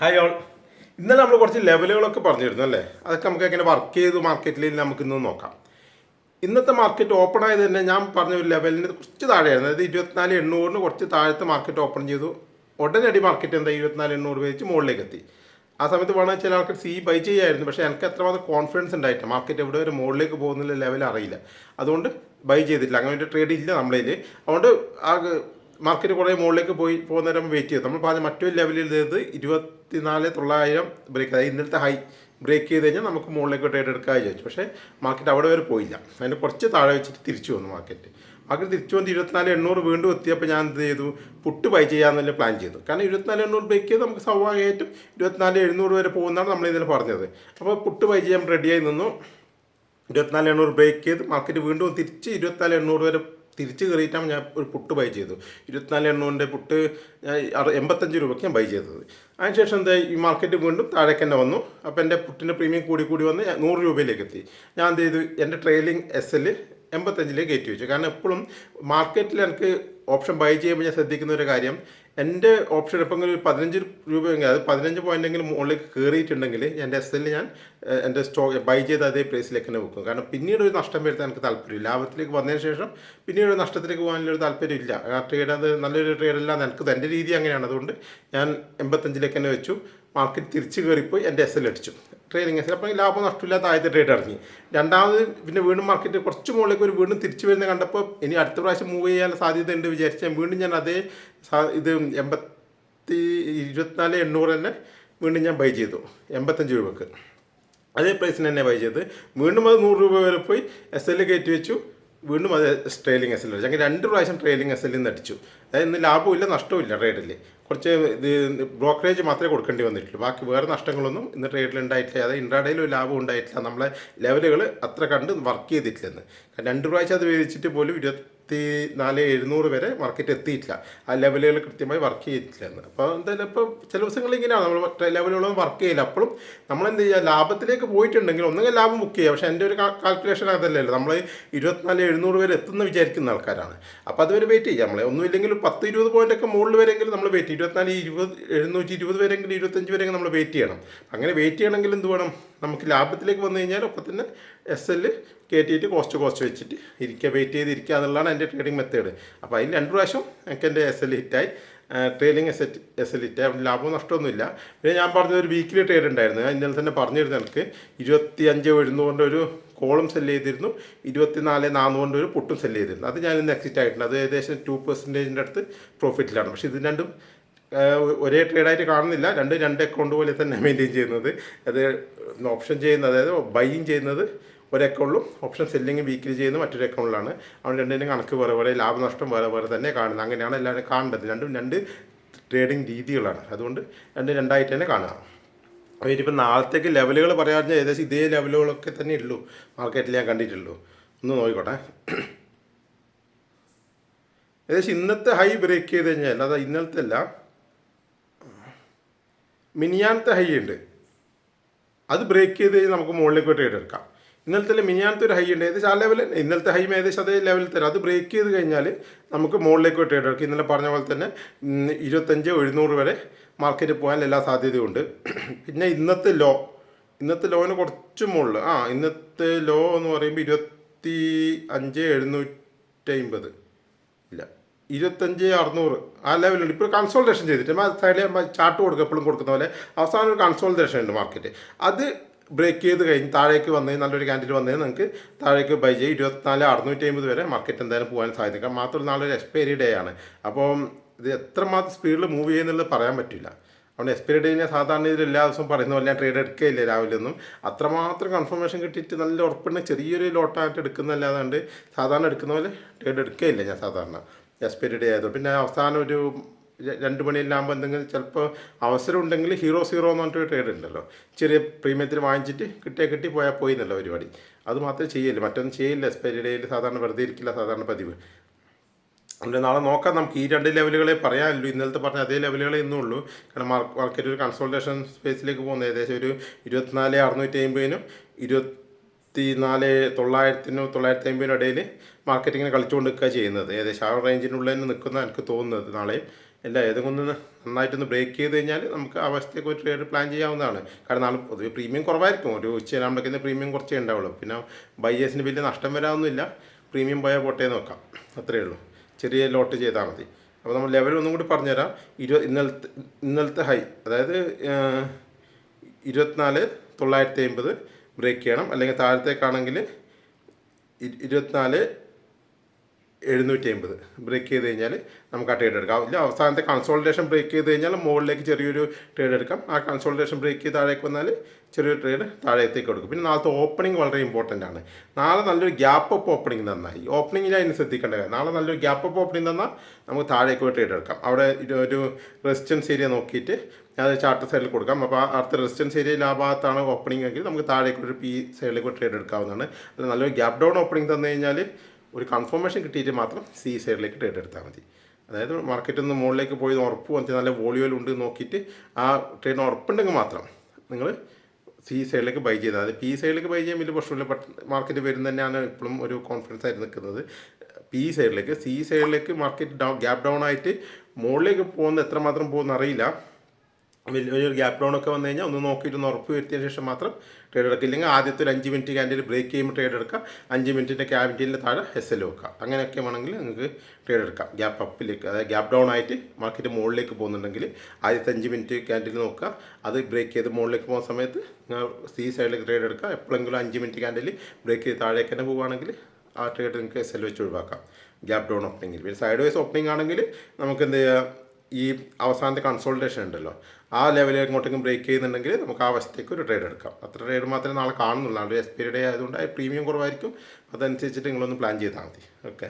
Hi all. ഇന്നലെ നമ്മൾ കുറച്ച് ലെവലുകളൊക്കെ പറഞ്ഞിരുന്നു അല്ലേ? അതൊക്കെ നമുക്ക് എങ്ങനെ വർക്ക് ചെയ്തു മാർക്കറ്റിൽ നമുക്ക് ഇന്ന് നോക്കാം. ഇന്നത്തെ മാർക്കറ്റ് ഓപ്പൺ ആയത് തന്നെ ഞാൻ പറഞ്ഞ ഒരു ലെവലിന് കുറച്ച് താഴെയായിരുന്നു. അതായത് 24,800 കുറച്ച് താഴത്തെ മാർക്കറ്റ് ഓപ്പൺ ചെയ്തു. ഉടനടി മാർക്കറ്റ് എന്താ 24,800 വെച്ച് മുകളിലേക്ക് എത്തി. ആ സമയത്ത് വേണമെങ്കിൽ ചില ആൾക്ക് ബൈ ചെയ്യായിരുന്നു. പക്ഷേ എനിക്ക് അത്രമാത്രം കോൺഫിഡൻസ് ഉണ്ടായിട്ടില്ല. മാർക്കറ്റ് എവിടെ വരെ മുകളിലേക്ക് പോകുന്നില്ല ലെവൽ അറിയില്ല. അതുകൊണ്ട് ബൈ ചെയ്തിട്ടില്ല. അങ്ങനെ ഒരു ട്രേഡ് ഇല്ല നമ്മളതിൽ. അതുകൊണ്ട് ആ മാർക്കറ്റ് കുറേ മുകളിലേക്ക് പോകുന്നേരം വെയിറ്റ് ചെയ്തു. നമ്മൾ പറഞ്ഞ മറ്റൊരു ലെവലിൽ ചെയ്തത് 24,900 ബ്രേക്ക്, അതായത് ഇന്നലത്തെ ഹൈ ബ്രേക്ക് ചെയ്ത് കഴിഞ്ഞാൽ നമുക്ക് മുകളിലേക്ക് ട്രേഡ് എടുക്കാൻ വിചാരിച്ചു. പക്ഷേ മാർക്കറ്റ് അവിടെ വരെ പോയില്ല. അതിന് കുറച്ച് താഴെ വെച്ചിട്ട് തിരിച്ചു വന്നു മാർക്കറ്റ് തിരിച്ചു വന്ന് 24,800 വീണ്ടും എത്തിയപ്പോൾ ഞാൻ എന്ത് ചെയ്തു, പുട്ട് ബൈ ചെയ്യാമെന്നല്ലേ പ്ലാൻ ചെയ്തു. കാരണം 24,800 ബ്രേക്ക് ചെയ്ത് നമുക്ക് സ്വാഭാവികമായിട്ടും 24,700 വരെ പോകുന്നതാണ് നമ്മൾ ഇതിൽ പറഞ്ഞത്. അപ്പോൾ പുട്ട് ബൈ ചെയ്യാൻ റെഡിയായി നിന്നു. 24,800 ബ്രേക്ക് ചെയ്ത് മാർക്കറ്റ് വീണ്ടും തിരിച്ച് 24,800 വരെ തിരിച്ച് കയറിയിട്ടാണ് ഞാൻ ഒരു പുട്ട് ബൈ ചെയ്തു. 24,800 പുട്ട് 85 രൂപയ്ക്ക് ഞാൻ ബൈ ചെയ്തത്. അതിനുശേഷം എന്താ, ഈ മാർക്കറ്റ് വീണ്ടും താഴേക്ക് തന്നെ വന്നു. അപ്പോൾ എൻ്റെ പുട്ടിൻ്റെ പ്രീമിയം കൂടി വന്ന് 100 രൂപയിലേക്ക് എത്തി. ഞാൻ എന്ത് ചെയ്തു, എൻ്റെ ട്രെയിലിംഗ് SL 85 കയറ്റി വെച്ചു. കാരണം എപ്പോഴും മാർക്കറ്റിൽ എനിക്ക് ഓപ്ഷൻ ബൈ ചെയ്യുമ്പോൾ ഞാൻ ശ്രദ്ധിക്കുന്ന ഒരു കാര്യം, എൻ്റെ ഓപ്ഷൻ എപ്പോഴെങ്കിലും ഒരു 15 രൂപയെങ്കിൽ, അത് 15 പോയിൻ്റെങ്കിലും മുകളിലേക്ക് കയറിയിട്ടുണ്ടെങ്കിൽ എൻ്റെ SL ഞാൻ എൻ്റെ സ്റ്റോക്ക് ബൈ ചെയ്ത് അതേ പ്രൈസിലേക്ക് തന്നെ വെക്കും. കാരണം പിന്നീട് ഒരു നഷ്ടം വരുത്താൻ എനിക്ക് താല്പര്യമില്ല. ലാഭത്തിലേക്ക് വന്നതിന് ശേഷം പിന്നീട് ഒരു നഷ്ടത്തിലേക്ക് പോകാനുള്ളൊരു താല്പര്യമില്ല. ആ ട്രേഡ് അത് നല്ലൊരു ട്രേഡല്ല, എനിക്ക് എൻ്റെ രീതി അങ്ങനെയാണ്. അതുകൊണ്ട് ഞാൻ 85 തന്നെ വെച്ചു. മാർക്കറ്റ് തിരിച്ച് കയറിപ്പോയി എൻ്റെ SL അടിച്ചു, ട്രേഡിങ് SL. അപ്പോൾ ലാഭം നഷ്ടമില്ലാത്ത ആദ്യത്തെ ട്രേഡ് ഇറങ്ങി. രണ്ടാമത് പിന്നെ വീണ്ടും മാർക്കറ്റ് കുറച്ച് മുകളിലേക്ക് ഒരു വീണ്ടും തിരിച്ചു വരുന്നത് കണ്ടപ്പോൾ ഇനി അടുത്ത പ്രാവശ്യം മൂവ് ചെയ്യാൻ സാധ്യത ഉണ്ട് വിചാരിച്ചാൽ വീണ്ടും ഞാൻ അതേ ഇത് 24,800 തന്നെ വീണ്ടും ഞാൻ ബൈ ചെയ്തു 85 രൂപക്ക്. അതേ പ്രൈസിന് തന്നെ ബൈ ചെയ്ത് വീണ്ടും അത് 100 രൂപ വരെ പോയി SL കയറ്റി വെച്ചു. വീണ്ടും അത് ട്രെയിലിംഗ് SL അടിച്ചു. അങ്ങനെ 2 പ്രാവശ്യം ട്രെയിലിംഗ് SL നിന്ന് അടിച്ചു. അതായത് ഇന്ന് ലാഭമില്ല നഷ്ടമില്ല ട്രേഡിൽ. കുറച്ച് ഇത് ബ്രോക്കറേജ് മാത്രമേ കൊടുക്കേണ്ടി വന്നിട്ടുള്ളൂ. ബാക്കി വേറെ നഷ്ടങ്ങളൊന്നും ഇന്ന് ട്രേഡിൽ ഉണ്ടായിട്ടില്ല. അതായത് ഇൻട്രാഡേയിൽ ഒരു ലാഭം ഉണ്ടായിട്ടില്ല. നമ്മളെ ലെവലുകൾ അത്ര കണ്ട് വർക്ക് ചെയ്തിട്ടില്ലെന്ന്. 2 പ്രാവശ്യം അത് വേദിച്ചിട്ട് പോലും 24,700 വരെ മാർക്കറ്റ് എത്തിയിട്ടില്ല. ആ ലെവലുകൾ കൃത്യമായി വർക്ക് ചെയ്തിട്ടില്ലെന്ന്. അപ്പോൾ എന്തായാലും ഇപ്പോൾ ചില ദിവസങ്ങൾ ഇങ്ങനെയാണ്, നമ്മൾ ലെവലുകളൊന്നും വർക്ക് ചെയ്യില്ല. അപ്പോഴും നമ്മളെന്ത് ചെയ്യുക, ലാഭത്തിലേക്ക് പോയിട്ടുണ്ടെങ്കിൽ ഒന്നുകിൽ ലാഭം ബുക്ക് ചെയ്യുക. പക്ഷേ എൻ്റെ ഒരു കാൽക്കുലേഷൻ അതല്ലല്ലോ. നമ്മൾ 24,700 വരെ എത്തുന്ന വിചാരിക്കുന്ന ആൾക്കാരാണ്. അപ്പോൾ അതുവരെ വെയിറ്റ് ചെയ്യുക. നമ്മളെ ഒന്നുമില്ലെങ്കിൽ 10-20 പോയിൻ്റൊക്കെ മുകളിൽ വരെയെങ്കിലും നമ്മൾ വെയിറ്റ് ചെയ്യും. 720 വരെയെങ്കിലും 25 വരെയെങ്കിലും നമ്മൾ വെയിറ്റ് ചെയ്യണം. അങ്ങനെ വെയിറ്റ് ചെയ്യണമെങ്കിൽ എന്ത് വേണം, നമുക്ക് ലാഭത്തിലേക്ക് വന്നു കഴിഞ്ഞാൽ ഒപ്പം തന്നെ SL കയറ്റിയിട്ട് കോസ്റ്റ് വെച്ചിട്ട് ഇരിക്കുക, വെയിറ്റ് ചെയ്ത് ഇരിക്കുക എന്നുള്ളതാണ് എൻ്റെ ട്രേഡിംഗ് മെത്തേഡ്. അപ്പോൾ അതിൽ 2 പ്രാവശ്യം എനിക്ക് എൻ്റെ SL ഹിറ്റായി, ട്രെയിലിംഗ് SL ഹിറ്റായി. ലാഭവും നഷ്ടമൊന്നുമില്ല. പിന്നെ ഞാൻ പറഞ്ഞത് ഒരു വീക്കിലി ട്രേഡ് ഉണ്ടായിരുന്നു. ഞാൻ ഇന്നലെ തന്നെ പറഞ്ഞിരുന്നു, എനിക്ക് 25,700 ഒരു കോളും സെല്ല് ചെയ്തിരുന്നു, 24,400 ഒരു പുട്ടും സെല്ല് ചെയ്തിരുന്നു. അത് ഞാൻ ഇന്ന് എക്സിറ്റ് ആയിട്ടുണ്ട്. അത് ഏകദേശം 2% അടുത്ത് പ്രോഫിറ്റിലാണ്. പക്ഷേ ഇത് രണ്ടും ഒരേ ട്രേഡായിട്ട് കാണുന്നില്ല. രണ്ട് അക്കൗണ്ട് പോലെ തന്നെ മെയിൻറ്റെയിൻ ചെയ്യുന്നത്. അത് ഓപ്ഷൻ ചെയ്യുന്നത്, അതായത് ബൈയിങ് ചെയ്യുന്നത് ഒരു അക്കൗണ്ടിലും ഓപ്ഷൻ സെല്ലിങ് വീക്കിലി ചെയ്യുന്നത് മറ്റൊരു അക്കൗണ്ടിലാണ്. അതുകൊണ്ട് രണ്ടിൻ്റെ കണക്ക് വേറെ ലാഭനഷ്ടം വേറെ തന്നെ കാണുന്നത്. അങ്ങനെയാണ് എല്ലാവരും കാണേണ്ടത്. രണ്ടും 2 ട്രേഡിംഗ് രീതികളാണ്. അതുകൊണ്ട് രണ്ടായിട്ട് തന്നെ കാണുക. അപ്പോൾ ഇനിയിപ്പോൾ നാളത്തേക്ക് ലെവലുകൾ പറയാൻ ഏകദേശം ഇതേ ലെവലുകളൊക്കെ തന്നെ ഉള്ളൂ മാർക്കറ്റിൽ ഞാൻ കണ്ടിട്ടുള്ളൂ. ഒന്ന് നോക്കിക്കോട്ടെ. ഏകദേശം ഇന്നത്തെ ഹൈ ബ്രേക്ക് ചെയ്ത് കഴിഞ്ഞാൽ, അല്ലാതെ ഇന്നലത്തെ അല്ല, മിനിയാനത്തെ ഹൈ ഉണ്ട്, അത് ബ്രേക്ക് ചെയ്ത് കഴിഞ്ഞാൽ നമുക്ക് മുകളിലേക്ക് ട്രേഡ് എടുക്കാം. ഇന്നലത്തെ മിനിയാനത്തെ ഒരു ഹൈ ഉണ്ട്, ഏകദേശം ആ ലെവൽ, ഇന്നലത്തെ ഹൈ ഏകദേശം അതേ ലെവലിൽ തരാം. അത് ബ്രേക്ക് ചെയ്ത് കഴിഞ്ഞാൽ നമുക്ക് മുകളിലേക്ക് ട്രേഡ് എടുക്കാം. ഇന്നലെ പറഞ്ഞ പോലെ തന്നെ 25,700 വരെ മാർക്കറ്റ് പോകാൻ എല്ലാ സാധ്യതയുണ്ട്. പിന്നെ ഇന്നത്തെ ലോന് കുറച്ച് മുകളിൽ, ഇന്നത്തെ ലോ എന്ന് പറയുമ്പോൾ 25,750 ഇല്ല, 25,600 ആ ലെവലുണ്ട്. ഇപ്പോൾ കൺസോൾട്ടേഷൻ ചെയ്തിട്ട് സൈഡിൽ ചാർട്ട് കൊടുക്കുക, എപ്പോഴും കൊടുക്കുന്ന പോലെ അവസാനം ഒരു കൺസോൾട്ടേഷൻ ഉണ്ട് മാർക്കറ്റ്. അത് ബ്രേക്ക് ചെയ്ത് കഴിഞ്ഞ് താഴേക്ക് വന്ന് നല്ലൊരു ക്യാൻഡിൽ വന്നേ നിങ്ങൾക്ക് താഴേക്ക് ബൈ ചെയ്യും. 24,650 വരെ മാർക്കറ്റ് എന്തായാലും പോകാൻ സാധ്യത. മാത്രമല്ല നാളെ ഒരു എക്സ്പയറി ഡേ ആണ്. അപ്പോൾ ഇത് എത്രമാത്രം സ്പീഡിൽ മൂവ് ചെയ്യുന്നുള്ളത് പറയാൻ പറ്റില്ല. അതുകൊണ്ട് എക്സ്പയറി ഡേനെ സാധാരണ ഇതിൽ എല്ലാ ദിവസവും പറയുന്ന പോലെ ഞാൻ ട്രേഡ് എടുക്കുകയില്ല രാവിലെ ഒന്നും. അത്രമാത്രം കൺഫർമേഷൻ കിട്ടിയിട്ട് നല്ല ഉറപ്പുണ്ട് ചെറിയൊരു ലോട്ടായിട്ട് എടുക്കുന്നതല്ലാതെ സാധാരണ എടുക്കുന്ന പോലെ ട്രേഡ് എടുക്കുകയില്ല ഞാൻ സാധാരണ എക്സ്പയറി ഡേ ആയതുകൊണ്ട്. പിന്നെ അവസാനം ഒരു 2 മണിയെല്ലാകുമ്പോൾ എന്തെങ്കിലും ചിലപ്പോൾ അവസരം ഉണ്ടെങ്കിൽ ഹീറോ എന്ന് പറഞ്ഞിട്ടൊരു ട്രേഡ് ഉണ്ടല്ലോ, ചെറിയ പ്രീമിയത്തിൽ വാങ്ങിച്ചിട്ട് കിട്ടി പോയാൽ പോയി എന്നല്ല പരിപാടി. അത് മാത്രമേ ചെയ്യില്ല, മറ്റൊന്നും ചെയ്യില്ല. എക്സ്പയറി ഡേയിൽ സാധാരണ വെറുതെ ഇരിക്കില്ല സാധാരണ പതിവ്. അതുകൊണ്ട് നാളെ നോക്കാം. നമുക്ക് ഈ 2 ലെവലുകളെ പറയാനുള്ളൂ. ഇന്നലത്തെ പറഞ്ഞ അതേ ലെവലുകളെ ഇന്നും ഉള്ളൂ. കാരണം മാർക്കറ്റ് ഒരു കൺസോൾട്ടേഷൻ സ്പേസിലേക്ക് പോകുന്നത് ഏകദേശം ഒരു 24,650-നും 24,900-നും 950-നും ഇടയിൽ മാർക്കറ്റ് ഇങ്ങനെ കളിച്ചുകൊണ്ട് നിൽക്കുക ചെയ്യുന്നത്. ഏകദേശം ആ റേഞ്ചിനുള്ളിൽ തന്നെ നിൽക്കുന്ന എനിക്ക് തോന്നുന്നത് നാളെയും. ഇല്ല ഏതെങ്കിലും ഒന്ന് നന്നായിട്ടൊന്ന് ബ്രേക്ക് ചെയ്ത് കഴിഞ്ഞാൽ നമുക്ക് ആ അവസ്ഥയ്ക്ക് ഒരു ട്രേഡ് പ്ലാൻ ചെയ്യാവുന്നതാണ്. കാരണം നാളെ പൊതുവെ പ്രീമിയം കുറവായിരിക്കും, ഒരു ഉച്ചയാകുമ്പോഴേക്കും പ്രീമിയം കുറച്ചേ ഉണ്ടാവുള്ളൂ. പിന്നെ ബയ്യേഴ്സിന് വലിയ നഷ്ടം വരാമൊന്നുമില്ല, പ്രീമിയം പോയാൽ പോട്ടേ നോക്കാം, അത്രയേ ഉള്ളൂ. ചെറിയ ലോട്ട് ചെയ്താൽ മതി. അപ്പോൾ നമ്മൾ ലെവൽ ഒന്നും കൂടി പറഞ്ഞുതരാം. ഇന്നലത്തെ ഹൈ, അതായത് 24,950 ബ്രേക്ക് ചെയ്യണം. അല്ലെങ്കിൽ താഴത്തേക്കാണെങ്കിൽ 24,750 ബ്രേക്ക് ചെയ്ത് കഴിഞ്ഞാൽ നമുക്ക് ആ ട്രേഡ് എടുക്കാം. ഇല്ല അവസാനത്തെ കൺസോൾട്ടേഷൻ ബ്രേക്ക് ചെയ്ത് കഴിഞ്ഞാൽ മുകളിലേക്ക് ചെറിയൊരു ട്രേഡ് എടുക്കാം. ആ കൺസോൾട്ടേഷൻ ബ്രേക്ക് ചെയ്ത് താഴേക്ക് വന്നാൽ ചെറിയൊരു ട്രേഡ് താഴേക്ക് കൊടുക്കും. പിന്നെ നാളത്തെ ഓപ്പണിംഗ് വളരെ ഇമ്പോർട്ടൻ്റ് ആണ്. നാളെ നല്ലൊരു ഗ്യാപ്പ് അപ്പ് ഓപ്പണിംഗ് തന്നാൽ, ഈ ഓപ്പണിങ്ങിൽ അതിന് ശ്രദ്ധിക്കേണ്ട കാര്യം, നാളെ നല്ലൊരു ഗ്യാപ്പ് അപ്പ് ഓപ്പണിംഗ് തന്നാൽ നമുക്ക് താഴേക്ക് പോയി ട്രേഡ് എടുക്കാം. അവിടെ ഒരു റെസിസ്റ്റൻസ് ഏരിയ നോക്കിയിട്ട് ഞാൻ ചാർട്ട് സൈഡിൽ കൊടുക്കാം. അപ്പോൾ അടുത്ത റെസിസ്റ്റൻസ് ഏരിയയിൽ ആ ഭാഗത്താണ് ഓപ്പണിംഗ് എങ്കിൽ നമുക്ക് താഴേക്ക് ഒരു പി സൈഡിലേക്ക് ട്രേഡ് എടുക്കാവുന്നതാണ്. അത് നല്ലൊരു ഗ്യാപ്പ് ഡൗൺ ഓപ്പണിംഗ് തന്നു കഴിഞ്ഞാൽ ഒരു കൺഫർമേഷൻ കിട്ടിയിട്ട് മാത്രം സി സൈഡിലേക്ക് ട്രേഡ് എടുത്താൽ മതി. അതായത് മാർക്കറ്റിൽ നിന്ന് മുകളിലേക്ക് പോയി ഉറപ്പ് വന്നിട്ട് നല്ല വോളിയോയിലുണ്ട് നോക്കിയിട്ട് ആ ട്രേഡിന് ഉറപ്പുണ്ടെങ്കിൽ മാത്രം നിങ്ങൾ സി സൈഡിലേക്ക് ബൈ ചെയ്താൽ മതി. പി സൈഡിലേക്ക് ബൈ ചെയ്യാൻ വലിയ പ്രശ്നമില്ല, ബട്ട് മാർക്കറ്റ് വരുന്ന തന്നെയാണ് ഇപ്പോഴും ഒരു കോൺഫിഡൻസ് ആയിട്ട് നിൽക്കുന്നത്. പി സൈഡിലേക്ക്, സി സൈഡിലേക്ക് മാർക്കറ്റ് ഗ്യാപ്പ് ഡൗൺ ആയിട്ട് മുകളിലേക്ക് പോകുന്നത് എത്രമാത്രം പോകുന്ന അറിയില്ല. വലിയൊരു ഗ്യാപ്പ് ഡൗൺ ഒക്കെ വന്നു കഴിഞ്ഞാൽ ഒന്ന് നോക്കിയിട്ട് ഒന്ന് ഉറപ്പ് വരുത്തിയതിന് ശേഷം മാത്രം ട്രേഡ് എടുക്കുക. ഇല്ലെങ്കിൽ ആദ്യത്തെ ഒരു 5 മിനിറ്റ് ക്യാൻഡിൽ ബ്രേക്ക് ചെയ്യുമ്പോൾ ട്രേഡ് എടുക്കുക, 5 മിനിറ്റിൻ്റെ ക്യാൻഡിലിൻ്റെ താഴെ SL വെക്കുക. അങ്ങനെയൊക്കെ വേണമെങ്കിൽ നിങ്ങൾക്ക് ട്രേഡ് എടുക്കാം. ഗ്യാപ്പ് അപ്പിലേക്ക്, അതായത് ഗ്യാപ്പ് ഡൗൺ ആയിട്ട് മാർക്കറ്റ് മുകളിലേക്ക് പോകുന്നുണ്ടെങ്കിൽ ആദ്യത്തെ 5 മിനിറ്റ് ക്യാൻഡിൽ നോക്കുക, അത് ബ്രേക്ക് ചെയ്ത് മുകളിലേക്ക് പോകുന്ന സമയത്ത് നിങ്ങൾ സി സൈഡിലേക്ക് ട്രേഡ് എടുക്കുക. എപ്പോഴെങ്കിലും 5 മിനിറ്റ് ക്യാൻഡിൽ ബ്രേക്ക് ചെയ്ത് താഴേക്ക് തന്നെ പോവുകയാണെങ്കിൽ ആ ട്രേഡ് നിങ്ങൾക്ക് SL വെച്ച് ഒഴിവാക്കാം ഗ്യാപ്പ് ഡൗൺ ഓപ്പണിങ്ങിൽ. പിന്നെ സൈഡ് വൈസ് ഓപ്പണിംഗ് ആണെങ്കിൽ നമുക്ക് എന്ത് ചെയ്യുക, ഈ അവസാനത്തെ കൺസോൾട്ടേഷൻ ഉണ്ടല്ലോ ആ ലെവലിൽ എങ്ങോട്ടെങ്കിലും ബ്രേക്ക് ചെയ്യുന്നുണ്ടെങ്കിൽ നമുക്ക് ആ വശത്തേക്ക് ഒരു ട്രേഡ് എടുക്കാം. അത്ര ട്രേഡ് മാത്രമേ നാളെ കാണുന്നുള്ളൂ. നാളെ എക്സ്പയറി ഡേ ആയതുകൊണ്ട് പ്രീമിയം കുറവായിരിക്കും, അതനുസരിച്ചിട്ട് നിങ്ങളൊന്ന് പ്ലാൻ ചെയ്താൽ മതി. ഓക്കെ.